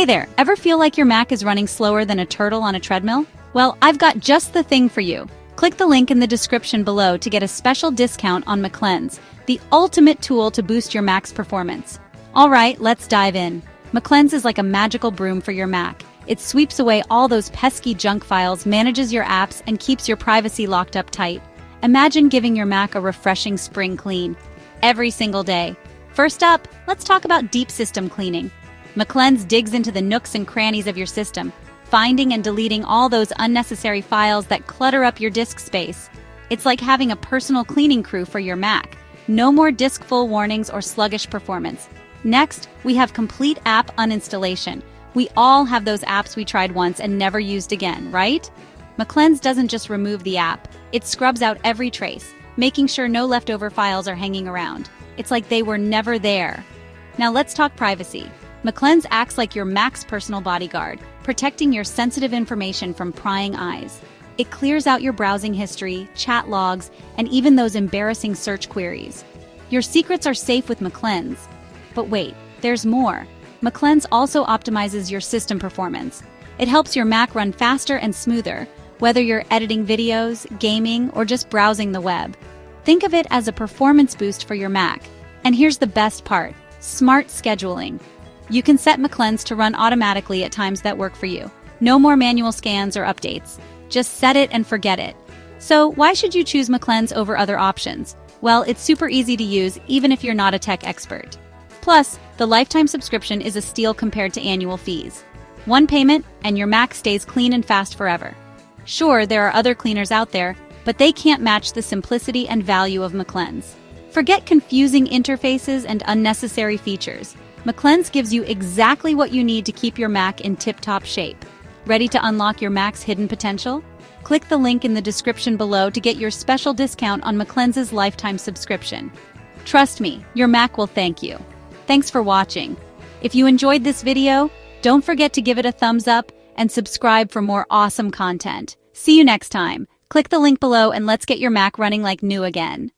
Hey there, ever feel like your Mac is running slower than a turtle on a treadmill? Well, I've got just the thing for you. Click the link in the description below to get a special discount on MacCleanse, the ultimate tool to boost your Mac's performance. Alright, let's dive in. MacCleanse is like a magical broom for your Mac. It sweeps away all those pesky junk files, manages your apps, and keeps your privacy locked up tight. Imagine giving your Mac a refreshing spring clean every single day. First up, let's talk about deep system cleaning. MacCleanse digs into the nooks and crannies of your system, finding and deleting all those unnecessary files that clutter up your disk space. It's like having a personal cleaning crew for your Mac. No more disk full warnings or sluggish performance. Next, we have complete app uninstallation. We all have those apps we tried once and never used again, right? MacCleanse doesn't just remove the app, it scrubs out every trace, making sure no leftover files are hanging around. It's like they were never there. Now let's talk privacy. MacCleanse acts like your Mac's personal bodyguard, protecting your sensitive information from prying eyes. It clears out your browsing history, chat logs, and even those embarrassing search queries. Your secrets are safe with MacCleanse. But wait, there's more. MacCleanse also optimizes your system performance. It helps your Mac run faster and smoother, whether you're editing videos, gaming, or just browsing the web. Think of it as a performance boost for your Mac. And here's the best part: smart scheduling. You can set MacCleanse to run automatically at times that work for you. No more manual scans or updates. Just set it and forget it. So why should you choose MacCleanse over other options? Well, it's super easy to use even if you're not a tech expert. Plus, the lifetime subscription is a steal compared to annual fees. One payment, and your Mac stays clean and fast forever. Sure, there are other cleaners out there, but they can't match the simplicity and value of MacCleanse. Forget confusing interfaces and unnecessary features. MacCleanse gives you exactly what you need to keep your Mac in tip-top shape. Ready to unlock your Mac's hidden potential? Click the link in the description below to get your special discount on MacCleanse's lifetime subscription. Trust me, your Mac will thank you. Thanks for watching. If you enjoyed this video, don't forget to give it a thumbs up and subscribe for more awesome content. See you next time. Click the link below and let's get your Mac running like new again.